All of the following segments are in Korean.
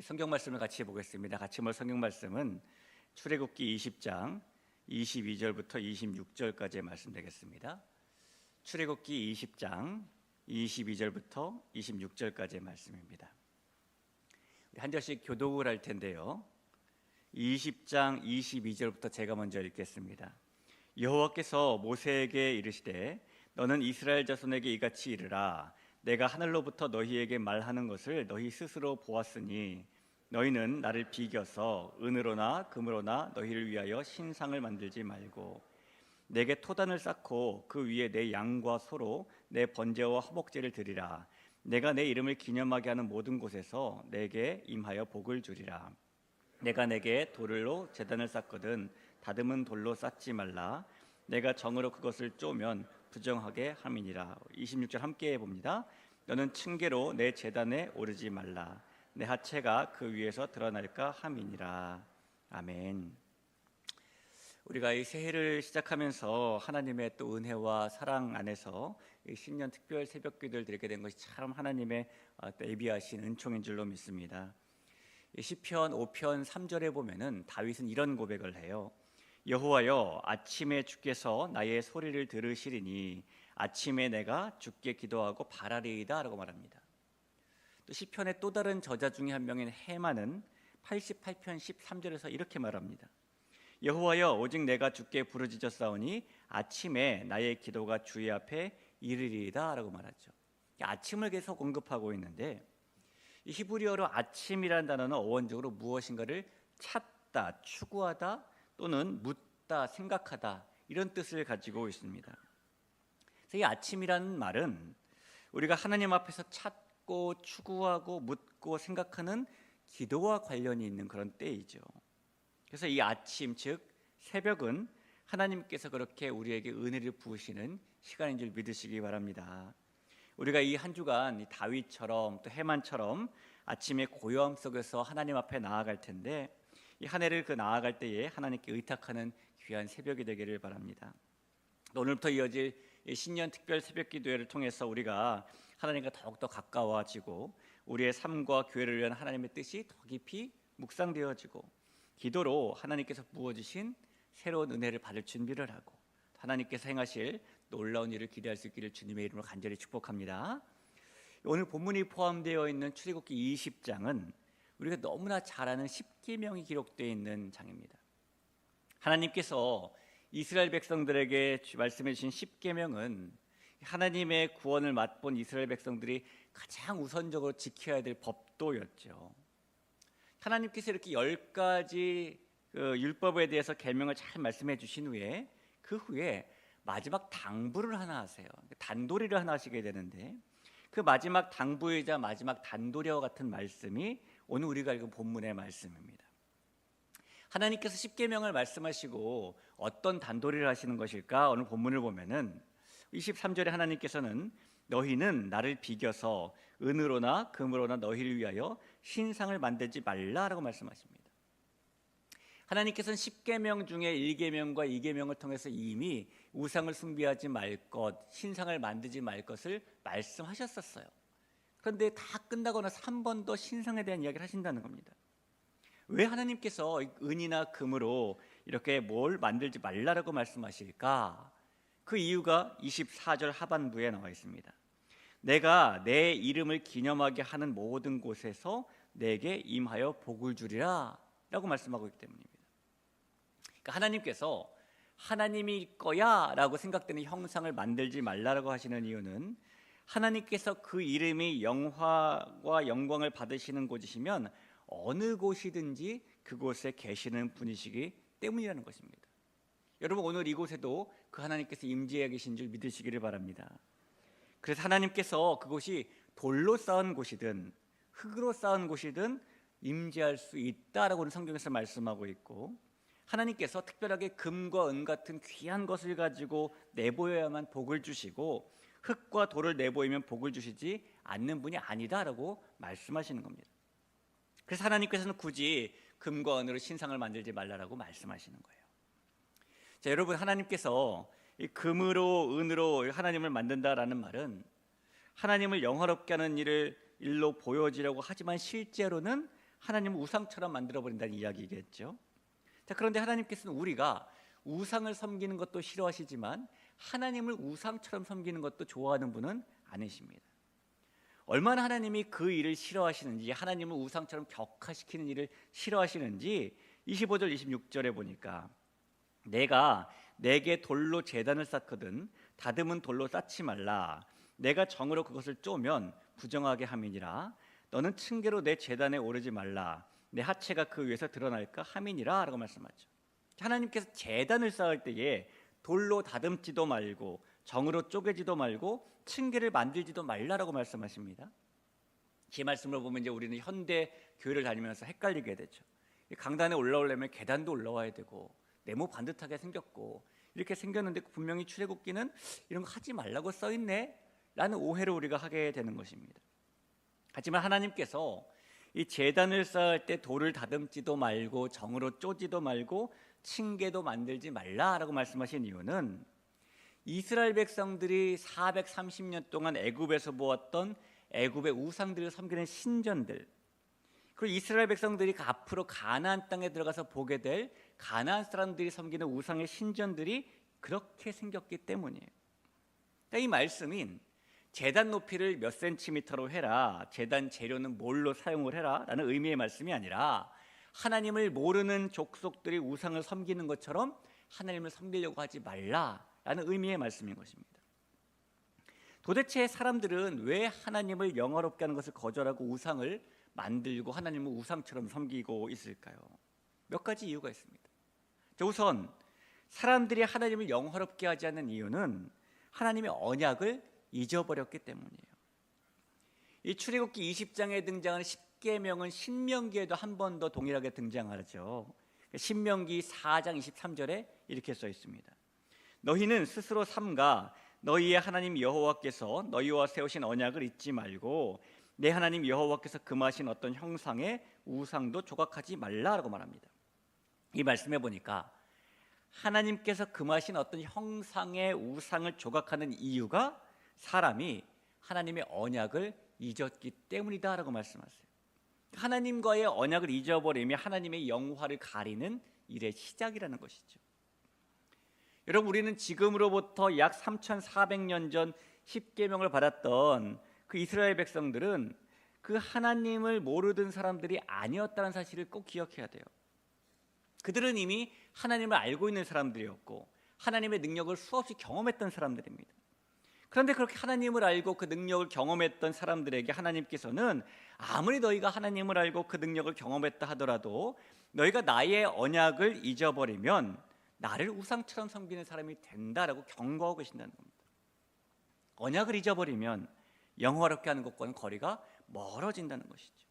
성경 말씀을 같이 보겠습니다. 같이 볼 성경 말씀은 출애굽기 20장 22절부터 26절까지의 말씀 되겠습니다. 출애굽기 20장 22절부터 26절까지의 말씀입니다. 한 절씩 교독을 할 텐데요. 20장 22절부터 제가 먼저 읽겠습니다. 여호와께서 모세에게 이르시되 너는 이스라엘 자손에게 이같이 이르라. 내가 하늘로부터 너희에게 말하는 것을 너희 스스로 보았으니 너희는 나를 비겨서 은으로나 금으로나 너희를 위하여 신상을 만들지 말고 내게 토단을 쌓고 그 위에 내 양과 소로 내 번제와 화목제를 드리라. 내가 내 이름을 기념하게 하는 모든 곳에서 내게 임하여 복을 주리라. 내가 내게 돌로 제단을 쌓거든 다듬은 돌로 쌓지 말라. 내가 정으로 그것을 쪼면 부정하게 함이니라. 26절 함께 해봅니다. 너는 층계로 내 제단에 오르지 말라. 내 하체가 그 위에서 드러날까 함이니라. 아멘. 우리가 이 새해를 시작하면서 하나님의 또 은혜와 사랑 안에서 이 신년 특별 새벽기도를 드리게 된 것이 참 하나님의 예비하신 은총인 줄로 믿습니다. 시편 5편 3절에 보면은 다윗은 이런 고백을 해요. 여호와여, 아침에 주께서 나의 소리를 들으시리니 아침에 내가 주께 기도하고 바라리이다 라고 말합니다. 또 시편의 또 다른 저자 중에 한 명인 헤만은 88편 13절에서 이렇게 말합니다. 여호와여, 오직 내가 주께 부르짖었사오니 아침에 나의 기도가 주의 앞에 이르리이다 라고 말하죠. 아침을 계속 언급하고 있는데 이 히브리어로 아침이라는 단어는 어원적으로 무엇인가를 찾다, 추구하다 또는 묻다, 생각하다 이런 뜻을 가지고 있습니다. 그래서 이 아침이라는 말은 우리가 하나님 앞에서 찾고 추구하고 묻고 생각하는 기도와 관련이 있는 그런 때이죠. 그래서 이 아침 즉 새벽은 하나님께서 그렇게 우리에게 은혜를 부으시는 시간인 줄 믿으시기 바랍니다. 우리가 이 한 주간 다윗처럼 또 헤만처럼 아침에 고요함 속에서 하나님 앞에 나아갈 텐데 이 한 해를 그 나아갈 때에 하나님께 의탁하는 귀한 새벽이 되기를 바랍니다. 오늘부터 이어질 신년 특별 새벽 기도회를 통해서 우리가 하나님과 더욱더 가까워지고 우리의 삶과 교회를 위한 하나님의 뜻이 더 깊이 묵상되어지고 기도로 하나님께서 부어주신 새로운 은혜를 받을 준비를 하고 하나님께서 행하실 놀라운 일을 기대할 수 있기를 주님의 이름으로 간절히 축복합니다. 오늘 본문이 포함되어 있는 출애굽기 20장은 우리가 너무나 잘 아는 십계명이 기록되어 있는 장입니다. 하나님께서 이스라엘 백성들에게 말씀해 주신 십계명은 하나님의 구원을 맛본 이스라엘 백성들이 가장 우선적으로 지켜야 될 법도였죠. 하나님께서 이렇게 10가지 율법에 대해서 계명을 잘 말씀해 주신 후에 그 후에 마지막 당부를 하나 하세요. 단도리를 하나 하시게 되는데 그 마지막 당부이자 마지막 단도리와 같은 말씀이 오늘 우리가 읽은 본문의 말씀입니다. 하나님께서 십계명을 말씀하시고 어떤 단도리를 하시는 것일까? 오늘 본문을 보면은 23절에 하나님께서는 너희는 나를 비겨서 은으로나 금으로나 너희를 위하여 신상을 만들지 말라라고 말씀하십니다. 하나님께서는 십계명 중에 1계명과 2계명을 통해서 이미 우상을 숭배하지 말 것, 신상을 만들지 말 것을 말씀하셨었어요. 그런데 다 끝나고 나서 한 번 더 신상에 대한 이야기를 하신다는 겁니다. 왜 하나님께서 은이나 금으로 이렇게 뭘 만들지 말라라고 말씀하실까? 그 이유가 24절 하반부에 나와 있습니다. 내가 내 이름을 기념하게 하는 모든 곳에서 내게 임하여 복을 주리라 라고 말씀하고 있기 때문입니다. 그러니까 하나님께서 하나님일 거야 라고 생각되는 형상을 만들지 말라라고 하시는 이유는 하나님께서 그 이름이 영화와 영광을 받으시는 곳이시면 어느 곳이든지 그곳에 계시는 분이시기 때문이라는 것입니다. 여러분 오늘 이곳에도 그 하나님께서 임재해 계신 줄 믿으시기를 바랍니다. 그래서 하나님께서 그곳이 돌로 쌓은 곳이든 흙으로 쌓은 곳이든 임재할 수 있다라고 성경에서 말씀하고 있고 하나님께서 특별하게 금과 은 같은 귀한 것을 가지고 내보여야만 복을 주시고 흙과 돌을 내보이면 복을 주시지 않는 분이 아니다라고 말씀하시는 겁니다. 그래서 하나님께서는 굳이 금과 은으로 신상을 만들지 말라라고 말씀하시는 거예요. 자, 여러분 하나님께서 이 금으로 은으로 하나님을 만든다라는 말은 하나님을 영화롭게 하는 일로 보여지려고 하지만 실제로는 하나님을 우상처럼 만들어버린다는 이야기겠죠. 자, 그런데 하나님께서는 우리가 우상을 섬기는 것도 싫어하시지만 하나님을 우상처럼 섬기는 것도 좋아하는 분은 아니십니다. 얼마나 하나님이 그 일을 싫어하시는지, 하나님을 우상처럼 격화시키는 일을 싫어하시는지 25절 26절에 보니까 내가 내게 돌로 제단을 쌓거든 다듬은 돌로 쌓지 말라. 내가 정으로 그것을 쪼면 부정하게 함이니라. 너는 층계로 내 제단에 오르지 말라. 내 하체가 그 위에서 드러날까 함이니라 라고 말씀하죠. 하나님께서 제단을 쌓을 때에 돌로 다듬지도 말고 정으로 쪼개지도 말고 층계를 만들지도 말라라고 말씀하십니다. 이 말씀을 보면 이제 우리는 현대 교회를 다니면서 헷갈리게 되죠. 강단에 올라오려면 계단도 올라와야 되고 네모 반듯하게 생겼고 이렇게 생겼는데 분명히 출애굽기는 이런 거 하지 말라고 써 있네 라는 오해를 우리가 하게 되는 것입니다. 하지만 하나님께서 이 제단을 쌓을 때 돌을 다듬지도 말고 정으로 쪼지도 말고 층계도 만들지 말라라고 말씀하신 이유는 이스라엘 백성들이 430년 동안 애굽에서 보았던 애굽의 우상들을 섬기는 신전들, 그리고 이스라엘 백성들이 앞으로 가나안 땅에 들어가서 보게 될 가나안 사람들이 섬기는 우상의 신전들이 그렇게 생겼기 때문이에요. 그러니까 이 말씀인 제단 높이를 몇 센티미터로 해라, 제단 재료는 뭘로 사용을 해라 라는 의미의 말씀이 아니라 하나님을 모르는 족속들이 우상을 섬기는 것처럼 하나님을 섬기려고 하지 말라라는 의미의 말씀인 것입니다. 도대체 사람들은 왜 하나님을 영화롭게 하는 것을 거절하고 우상을 만들고 하나님을 우상처럼 섬기고 있을까요? 몇 가지 이유가 있습니다. 우선 사람들이 하나님을 영화롭게 하지 않는 이유는 하나님의 언약을 잊어버렸기 때문이에요. 이 출애굽기 20장에 등장하는 10계명은 신명기에도 한 번 더 동일하게 등장하죠. 신명기 4장 23절에 이렇게 써 있습니다. 너희는 스스로 삼가 너희의 하나님 여호와께서 너희와 세우신 언약을 잊지 말고 내 하나님 여호와께서 금하신 어떤 형상의 우상도 조각하지 말라라고 말합니다. 이 말씀해 보니까 하나님께서 금하신 어떤 형상의 우상을 조각하는 이유가 사람이 하나님의 언약을 잊었기 때문이다라고 말씀하세요. 하나님과의 언약을 잊어버리며 하나님의 영화를 가리는 일의 시작이라는 것이죠. 여러분, 우리는 지금으로부터 약 3,400년 전 10계명을 받았던 그 이스라엘 백성들은 그 하나님을 모르던 사람들이 아니었다는 사실을 꼭 기억해야 돼요. 그들은 이미 하나님을 알고 있는 사람들이었고 하나님의 능력을 수없이 경험했던 사람들입니다. 그런데 그렇게 하나님을 알고 그 능력을 경험했던 사람들에게 하나님께서는 아무리 너희가 하나님을 알고 그 능력을 경험했다 하더라도 너희가 나의 언약을 잊어버리면 나를 우상처럼 섬기는 사람이 된다라고 경고하고 계신다는 겁니다. 언약을 잊어버리면 영화롭게 하는 것과는 거리가 멀어진다는 것이죠.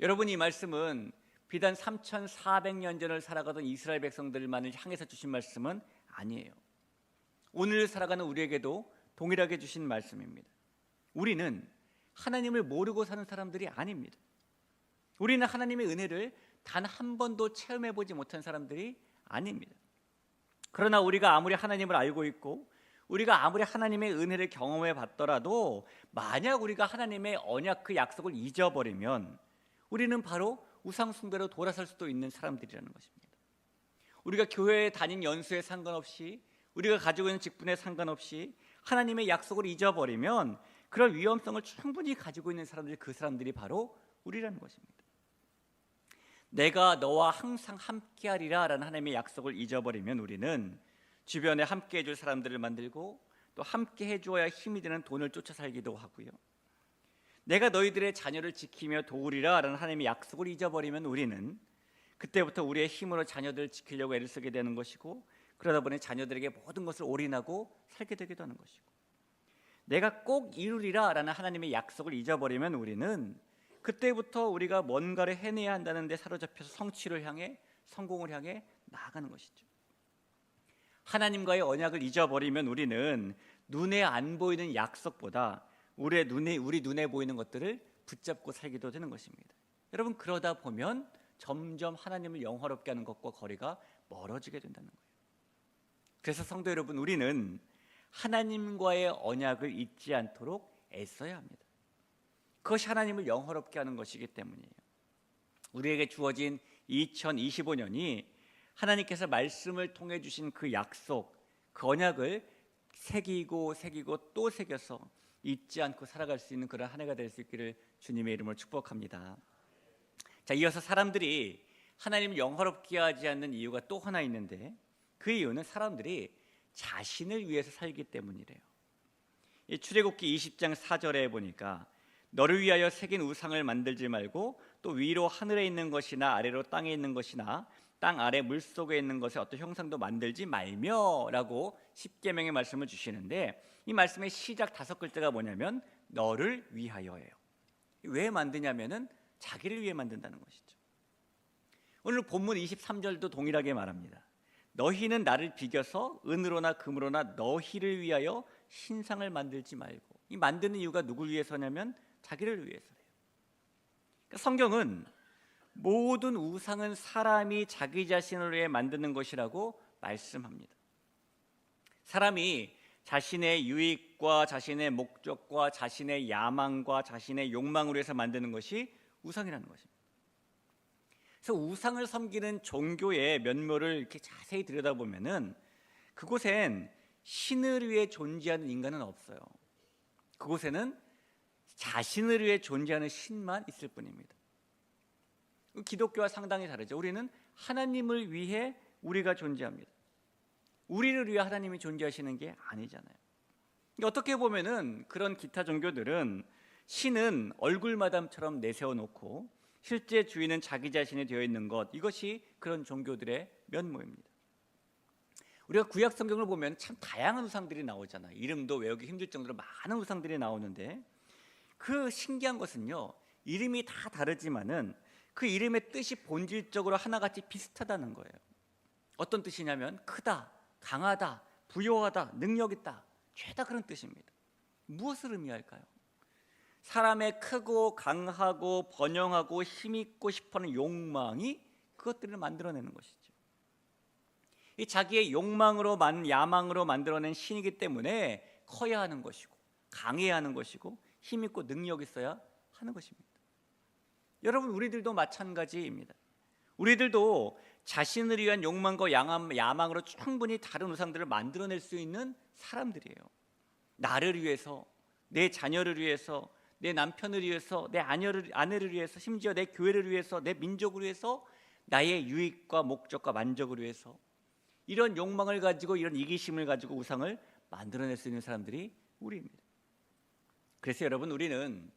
여러분, 이 말씀은 비단 3,400년 전을 살아가던 이스라엘 백성들만을 향해서 주신 말씀은 아니에요. 오늘 살아가는 우리에게도 동일하게 주신 말씀입니다. 우리는 하나님을 모르고 사는 사람들이 아닙니다. 우리는 하나님의 은혜를 단 한 번도 체험해보지 못한 사람들이 아닙니다. 그러나 우리가 아무리 하나님을 알고 있고 우리가 아무리 하나님의 은혜를 경험해 봤더라도 만약 우리가 하나님의 언약 그 약속을 잊어버리면 우리는 바로 우상 숭배로 돌아설 수도 있는 사람들이라는 것입니다. 우리가 교회에 다닌 연수에 상관없이 우리가 가지고 있는 직분에 상관없이 하나님의 약속을 잊어버리면 그럴 위험성을 충분히 가지고 있는 사람들이 그 사람들이 바로 우리라는 것입니다. 내가 너와 항상 함께하리라 라는 하나님의 약속을 잊어버리면 우리는 주변에 함께 해줄 사람들을 만들고 또 함께 해주어야 힘이 되는 돈을 쫓아 살기도 하고요. 내가 너희들의 자녀를 지키며 도우리라 라는 하나님의 약속을 잊어버리면 우리는 그때부터 우리의 힘으로 자녀들을 지키려고 애를 쓰게 되는 것이고 그러다 보니 자녀들에게 모든 것을 올인하고 살게 되기도 하는 것이고 내가 꼭 이루리라 라는 하나님의 약속을 잊어버리면 우리는 그때부터 우리가 뭔가를 해내야 한다는 데 사로잡혀서 성취를 향해 성공을 향해 나아가는 것이죠. 하나님과의 언약을 잊어버리면 우리는 눈에 안 보이는 약속보다 우리 눈에 보이는 것들을 붙잡고 살기도 되는 것입니다. 여러분, 그러다 보면 점점 하나님을 영화롭게 하는 것과 거리가 멀어지게 된다는 거예요. 그래서 성도 여러분, 우리는 하나님과의 언약을 잊지 않도록 애써야 합니다. 그것이 하나님을 영화롭게 하는 것이기 때문이에요. 우리에게 주어진 2025년이 하나님께서 말씀을 통해 주신 그 약속, 그 언약을 새기고 또 새겨서 잊지 않고 살아갈 수 있는 그런 한 해가 될 수 있기를 주님의 이름으로 축복합니다. 자, 이어서 사람들이 하나님을 영화롭게 하지 않는 이유가 또 하나 있는데, 그 이유는 사람들이 자신을 위해서 살기 때문이래요. 이 출애굽기 20장 4절에 보니까 너를 위하여 새긴 우상을 만들지 말고 또 위로 하늘에 있는 것이나 아래로 땅에 있는 것이나 땅 아래 물속에 있는 것의 어떤 형상도 만들지 말며 라고 십계명의 말씀을 주시는데, 이 말씀의 시작 5글자가 뭐냐면 너를 위하여예요. 왜 만드냐면은 자기를 위해 만든다는 것이죠. 오늘 본문 23절도 동일하게 말합니다. 너희는 나를 비겨서 은으로나 금으로나 너희를 위하여 신상을 만들지 말고. 이 만드는 이유가 누굴 위해서냐면 자기를 위해서예요. 그러니까 성경은 모든 우상은 사람이 자기 자신을 위해 만드는 것이라고 말씀합니다. 사람이 자신의 유익과 자신의 목적과 자신의 야망과 자신의 욕망을 위해서 만드는 것이 우상이라는 것입니다. 그래서 우상을 섬기는 종교의 면모를 이렇게 자세히 들여다보면은 그곳엔 신을 위해 존재하는 인간은 없어요. 그곳에는 자신을 위해 존재하는 신만 있을 뿐입니다. 기독교와 상당히 다르죠. 우리는 하나님을 위해 우리가 존재합니다. 우리를 위해 하나님이 존재하시는 게 아니잖아요. 어떻게 보면은 그런 기타 종교들은 신은 얼굴마담처럼 내세워 놓고 실제 주인은 자기 자신이 되어 있는 것, 이것이 그런 종교들의 면모입니다. 우리가 구약 성경을 보면 참 다양한 우상들이 나오잖아요. 이름도 외우기 힘들 정도로 많은 우상들이 나오는데, 그 신기한 것은요, 이름이 다 다르지만은 그 이름의 뜻이 본질적으로 하나같이 비슷하다는 거예요. 어떤 뜻이냐면 크다, 강하다, 부요하다, 능력 있다, 죄다, 그런 뜻입니다. 무엇을 의미할까요? 사람의 크고 강하고 번영하고 힘있고 싶어하는 욕망이 그것들을 만들어내는 것이죠. 이 자기의 욕망으로 야망으로 만들어낸 신이기 때문에 커야 하는 것이고 강해야 하는 것이고 힘있고 능력 있어야 하는 것입니다. 여러분, 우리들도 마찬가지입니다. 우리들도 자신을 위한 욕망과 야망으로 충분히 다른 우상들을 만들어낼 수 있는 사람들이에요. 나를 위해서, 내 자녀를 위해서, 내 남편을 위해서, 내 아내를 위해서, 심지어 내 교회를 위해서, 내 민족을 위해서, 나의 유익과 목적과 만족을 위해서 이런 욕망을 가지고, 이런 이기심을 가지고 우상을 만들어낼 수 있는 사람들이 우리입니다. 그래서 여러분, 우리는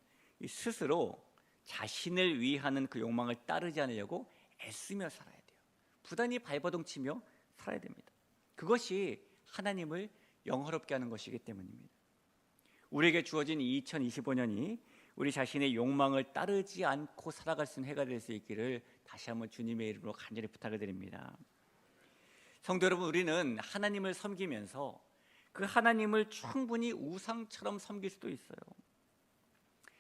스스로 자신을 위하는 그 욕망을 따르지 않으려고 애쓰며 살아야 돼요. 부단히 발버둥 치며 살아야 됩니다. 그것이 하나님을 영화롭게 하는 것이기 때문입니다. 우리에게 주어진 2025년이 우리 자신의 욕망을 따르지 않고 살아갈 수 있는 해가 될 수 있기를 다시 한번 주님의 이름으로 간절히 부탁을 드립니다. 성도 여러분, 우리는 하나님을 섬기면서 그 하나님을 충분히 우상처럼 섬길 수도 있어요.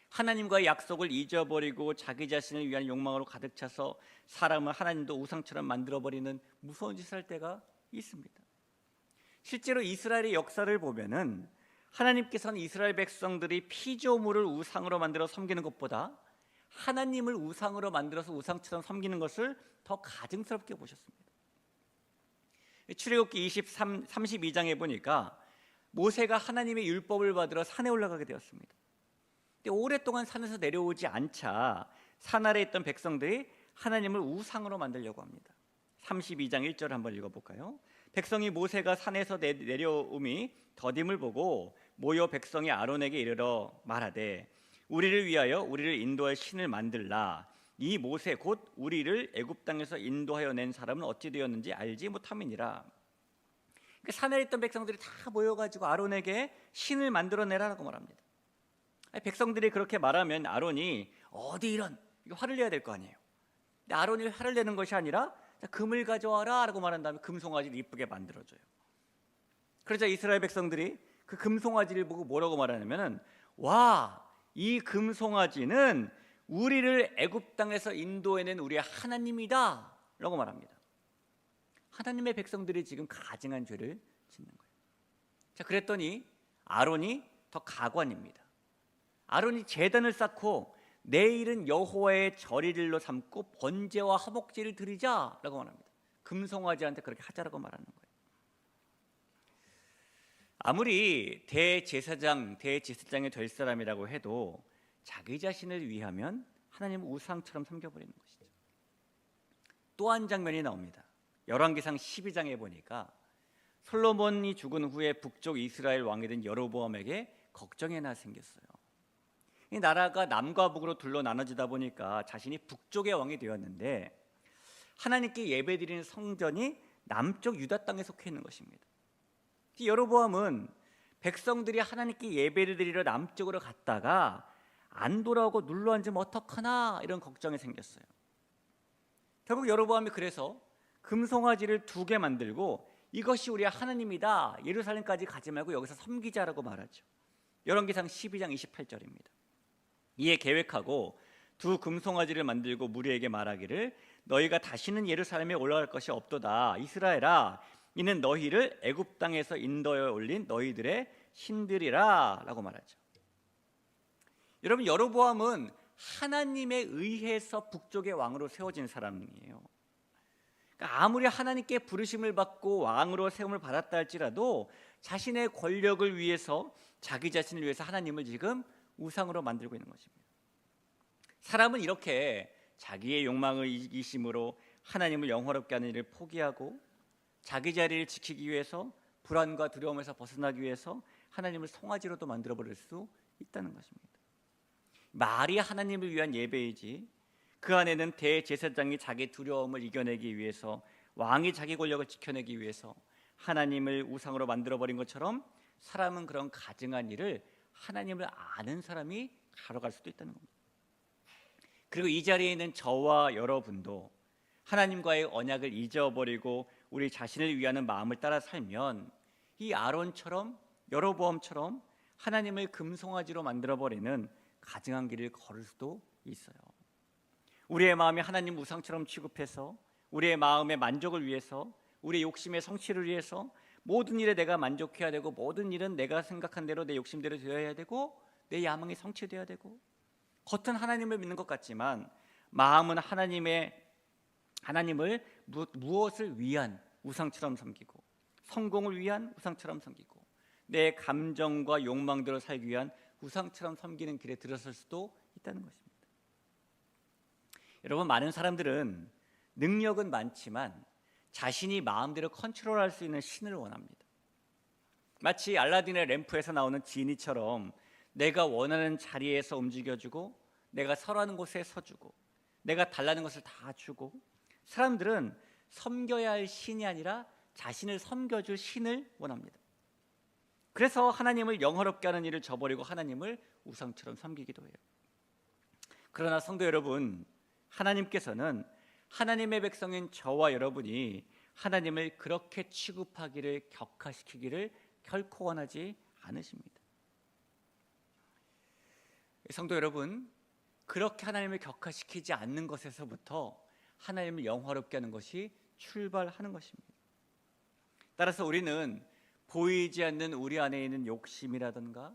하나님과의 약속을 잊어버리고 자기 자신을 위한 욕망으로 가득 차서 사람을 하나님도 우상처럼 만들어버리는 무서운 짓을 할 때가 있습니다. 실제로 이스라엘의 역사를 보면은 하나님께서는 이스라엘 백성들이 피조물을 우상으로 만들어 섬기는 것보다 하나님을 우상으로 만들어서 우상처럼 섬기는 것을 더 가증스럽게 보셨습니다. 출애굽기 32장에 보니까 모세가 하나님의 율법을 받으러 산에 올라가게 되었습니다. 근데 오랫동안 산에서 내려오지 않자 산 아래에 있던 백성들이 하나님을 우상으로 만들려고 합니다. 32장 1절 한번 읽어볼까요? 백성이 모세가 산에서 내려옴이 더딤을 보고 모여 백성이 아론에게 이르러 말하되 우리를 위하여 우리를 인도할 신을 만들라. 이 모세 곧 우리를 애굽 땅에서 인도하여 낸 사람은 어찌 되었는지 알지 못함이니라. 그러니까 산에 있던 백성들이 다 모여가지고 아론에게 신을 만들어내라고 말합니다. 백성들이 그렇게 말하면 아론이 어디 이런, 이거 화를 내야 될 거 아니에요. 근데 아론이 화를 내는 것이 아니라 금을 가져와라 라고 말한 다음에 금송아지를 이쁘게 만들어줘요. 그러자 이스라엘 백성들이 그 금송아지를 보고 뭐라고 말하냐면은 와, 이 금송아지는 우리를 애굽 땅에서 인도해낸 우리의 하나님이다 라고 말합니다. 하나님의 백성들이 지금 가증한 죄를 짓는 거예요. 자, 그랬더니 아론이 더 가관입니다. 아론이 제단을 쌓고 내일은 여호와의 절일로 삼고 번제와 화목제를 드리자라고 말합니다. 금송아지한테 그렇게 하자라고 말하는 거예요. 아무리 대제사장이 될 사람이라고 해도 자기 자신을 위하면 하나님을 우상처럼 섬겨버리는 것이죠. 또 한 장면이 나옵니다. 열왕기상 12장에 보니까 솔로몬이 죽은 후에 북쪽 이스라엘 왕이 된 여로보암에게 걱정이 하나 생겼어요. 이 나라가 남과 북으로 둘로 나눠지다 보니까 자신이 북쪽의 왕이 되었는데 하나님께 예배드리는 성전이 남쪽 유다 땅에 속해 있는 것입니다. 여로보암은 백성들이 하나님께 예배를 드리러 남쪽으로 갔다가 안 돌아오고 눌러앉으면 어떡하나 이런 걱정이 생겼어요. 결국 여로보암이 그래서 금송아지를 2개 만들고 이것이 우리의 하나님이다, 예루살렘까지 가지 말고 여기서 섬기자라고 말하죠. 열왕기상 12장 28절입니다. 이에 계획하고 2 금송아지를 만들고 무리에게 말하기를 너희가 다시는 예루살렘에 올라갈 것이 없도다. 이스라엘아, 이는 너희를 애굽 땅에서 인도에 올린 너희들의 신들이라 라고 말하죠. 여러분, 여로보암은 하나님에 의해서 북쪽의 왕으로 세워진 사람이에요. 그러니까 아무리 하나님께 부르심을 받고 왕으로 세움을 받았다 할지라도 자신의 권력을 위해서, 자기 자신을 위해서 하나님을 지금 우상으로 만들고 있는 것입니다. 사람은 이렇게 자기의 욕망을 이기심으로 하나님을 영화롭게 하는 일을 포기하고 자기 자리를 지키기 위해서, 불안과 두려움에서 벗어나기 위해서 하나님을 송아지로도 만들어버릴 수 있다는 것입니다. 말이 하나님을 위한 예배이지 그 안에는 대제사장이 자기 두려움을 이겨내기 위해서, 왕이 자기 권력을 지켜내기 위해서 하나님을 우상으로 만들어버린 것처럼 사람은 그런 가증한 일을 하나님을 아는 사람이 가로갈 수도 있다는 겁니다. 그리고 이 자리에 있는 저와 여러분도 하나님과의 언약을 잊어버리고 우리 자신을 위하는 마음을 따라 살면 이 아론처럼, 여로보암처럼 하나님을 금송아지로 만들어버리는 가증한 길을 걸을 수도 있어요. 우리의 마음이 하나님 우상처럼 취급해서 우리의 마음의 만족을 위해서, 우리의 욕심의 성취를 위해서 모든 일에 내가 만족해야 되고, 모든 일은 내가 생각한 대로 내 욕심대로 되어야 되고, 내 야망이 성취되어야 되고, 겉은 하나님을 믿는 것 같지만 마음은 하나님을 무엇을 위한 우상처럼 섬기고, 성공을 위한 우상처럼 섬기고, 내 감정과 욕망대로 살기 위한 우상처럼 섬기는 길에 들어설 수도 있다는 것입니다. 여러분, 많은 사람들은 능력은 많지만 자신이 마음대로 컨트롤할 수 있는 신을 원합니다. 마치 알라딘의 램프에서 나오는 지니처럼 내가 원하는 자리에서 움직여주고, 내가 서라는 곳에 서주고, 내가 달라는 것을 다 주고, 사람들은 섬겨야 할 신이 아니라 자신을 섬겨줄 신을 원합니다. 그래서 하나님을 영화롭게 하는 일을 저버리고 하나님을 우상처럼 섬기기도 해요. 그러나 성도 여러분, 하나님께서는 하나님의 백성인 저와 여러분이 하나님을 그렇게 취급하기를, 격하시키기를 결코 원하지 않으십니다. 성도 여러분, 그렇게 하나님을 격하시키지 않는 것에서부터 하나님을 영화롭게 하는 것이 출발하는 것입니다. 따라서 우리는 보이지 않는 우리 안에 있는 욕심이라든가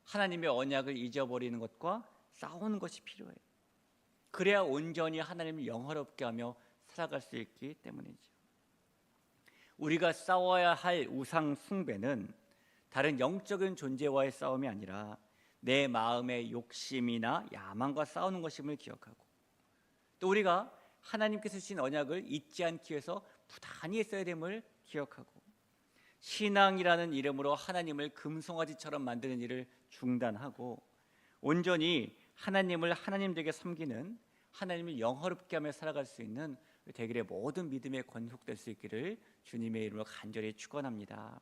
하나님의 언약을 잊어버리는 것과 싸우는 것이 필요해요. 그래야 온전히 하나님을 영화롭게 하며 살아갈 수 있기 때문이죠. 우리가 싸워야 할 우상 숭배는 다른 영적인 존재와의 싸움이 아니라 내 마음의 욕심이나 야망과 싸우는 것임을 기억하고, 또 우리가 하나님께서 주신 언약을 잊지 않기 위해서 부단히 써야 됨을 기억하고, 신앙이라는 이름으로 하나님을 금송아지처럼 만드는 일을 중단하고 온전히 하나님을 하나님되게 섬기는, 하나님을 영화롭게 하며 살아갈 수 있는 되길의 모든 믿음에 권속될 수 있기를 주님의 이름으로 간절히 축원합니다.